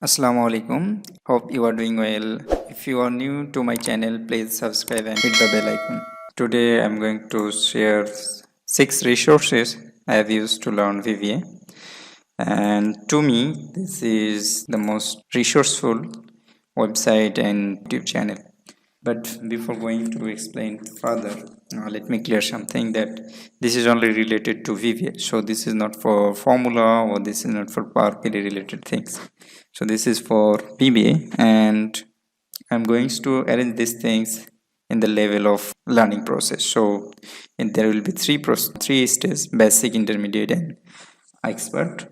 Assalamu alaikum. Hope you are doing well. If you are new to my channel, please subscribe and hit the bell icon. Today I'm going to share 6 resources I have used to learn VBA. And to me, this is the most resourceful website and YouTube channel. But before going to explain further, let me clear something that this is only related to VBA. So this is not for formula or this is not for Power query related things. So this is for VBA, and I'm going to arrange these things in the level of learning process. So there will be three stages: basic, intermediate, and expert.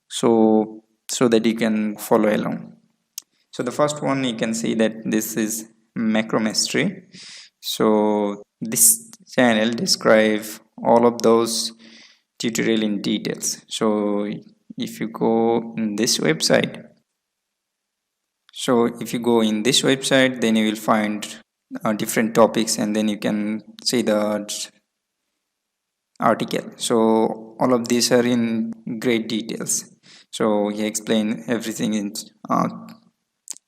So that you can follow along. So the first one, you can see that this is Macromastery. So this channel describes all of those tutorial in details. So if you go in this website, then you will find different topics, and then you can see the article. So all of these are in great details. So he explained everything in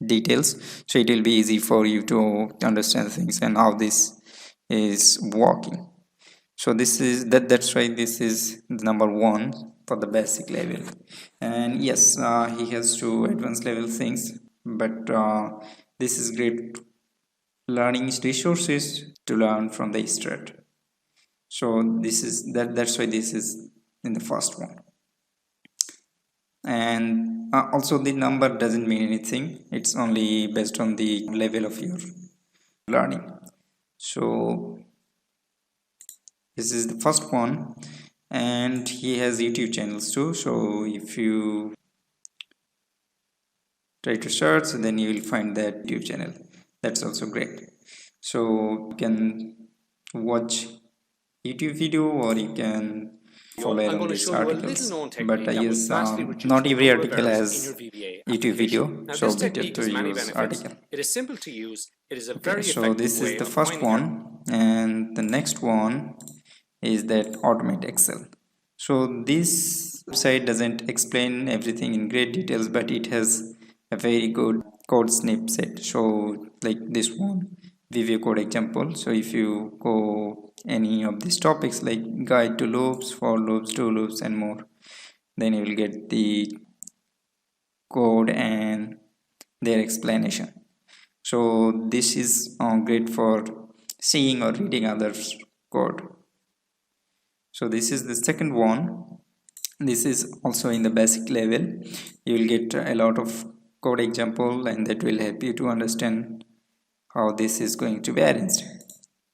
details, so it will be easy for you to understand things and how this is working. So that's why this is the number one for the basic level. And yes, he has two advanced level things, but this is great learning resources to learn from the start. So that's why this is in the first one. And also the number doesn't mean anything, it's only based on the level of your learning. So this is the first one, and he has YouTube channels too. So if you try to search, then you will find that YouTube channel. That's also great. So you can watch YouTube video, or you can follow along these articles. But I use not every article has YouTube video, so better to use article. It is simple to use. It is a Okay, so this is the first one, and the next one is that automate Excel. So this website doesn't explain everything in great details, but it has a very good code snippet. So like this one, VBA code example. So if you go any of these topics like guide to loops, for loops, do loops, and more, then you will get the code and their explanation. So this is great for seeing or reading others code. So this is the second one. This is also in the basic level. You will get a lot of code example, and that will help you to understand how this is going to be arranged.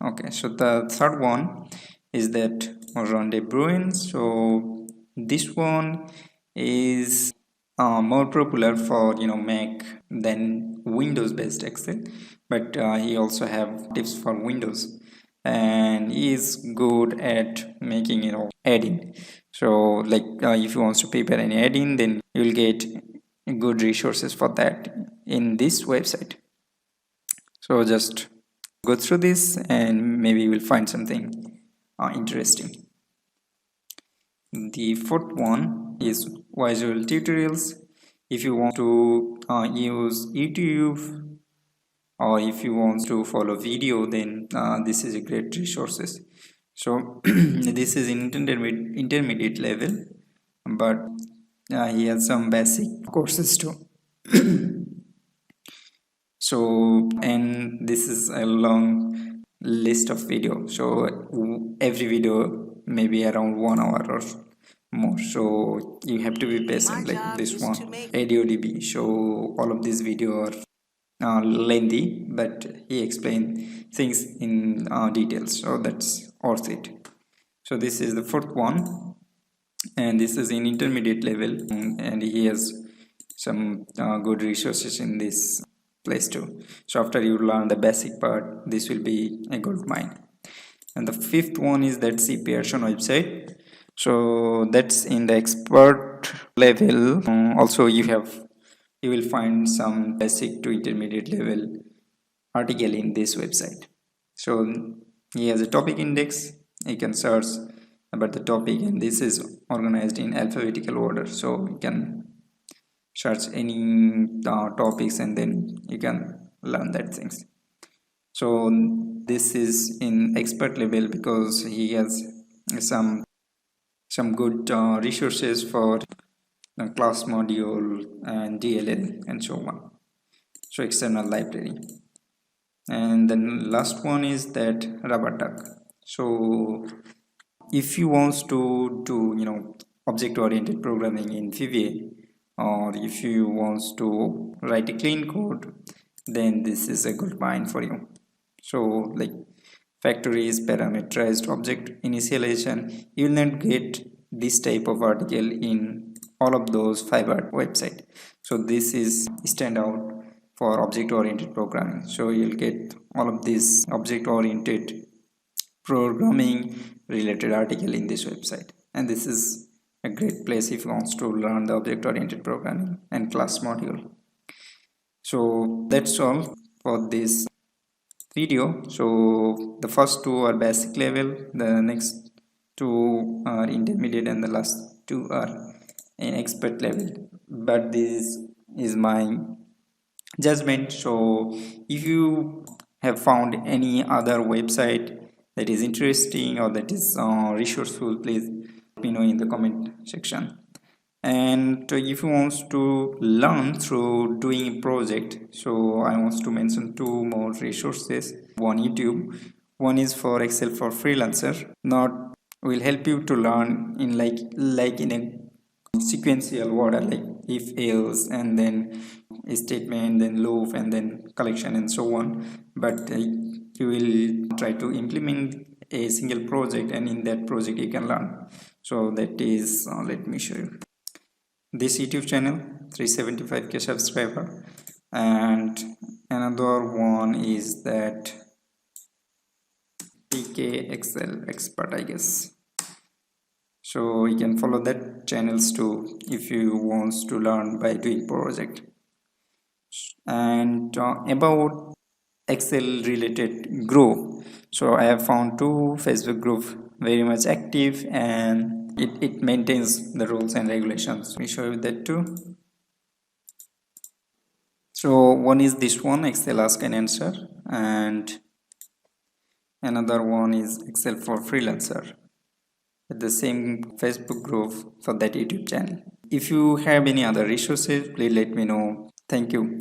Okay, so the third one is that Rendezvous. So this one is more popular for Mac than Windows based Excel, but he also have tips for Windows, and he is good at making add-in. So like if you want to prepare any add-in, then you will get good resources for that in this website. So just go through this, and maybe you will find something interesting. The fourth one is visual tutorials. If you want to use YouTube, or if you want to follow video, then this is a great resources. So this is in intermediate level, but he has some basic courses too. So, and this is a long list of video, so every video may be around 1 hour or more, so you have to be patient. Like this one, ADODB, so all of these video are lengthy, but he explained things in details, so that's worth it. So this is the fourth one, and this is in intermediate level, and he has some good resources in this place too. So after you learn the basic part, this will be a gold mine. And the fifth one is that C Pearson website. So that's in the expert level. Also you will find some basic to intermediate level article in this website. So he has a topic index. You can search about the topic, and this is organized in alphabetical order, so you can search any topics and then you can learn that things. So this is in expert level because he has some good resources for class module and DLL and so on, so external library. And then last one is that rubber duck. So if you want to do object oriented programming in VBA, or if you want to write a clean code, then this is a good mind for you. So like factories, parameterized object initialization, you will not get this type of article in all of those fiber website. So this is stand out for object oriented programming. So you'll get all of this object oriented programming related article in this website, and this is a great place if you want to learn the object oriented programming and class module. So that's all for this video. So the first two are basic level, the next two are intermediate, and the last two are in expert level, but this is my judgment. So if you have found any other website that is interesting or that is resourceful, please let me know in the comment section. And if you want to learn through doing a project, so I want to mention two more resources. One YouTube, one is for Excel for freelancer. Not will help you to learn in like in a sequential order, like if else and then a statement, then loop, and then collection and so on. But you will try to implement a single project, and in that project you can learn. So that is let me show you this YouTube channel, 375k subscriber. And another one is that PK Excel expert, I guess. So you can follow that channels too if you want to learn by doing project. And about Excel related group, so I have found two Facebook group very much active, and it maintains the rules and regulations. Let me show you that too. So one is this one, Excel ask and answer, and another one is Excel for freelancer, the same Facebook group for that YouTube channel. If you have any other resources, please let me know. Thank you.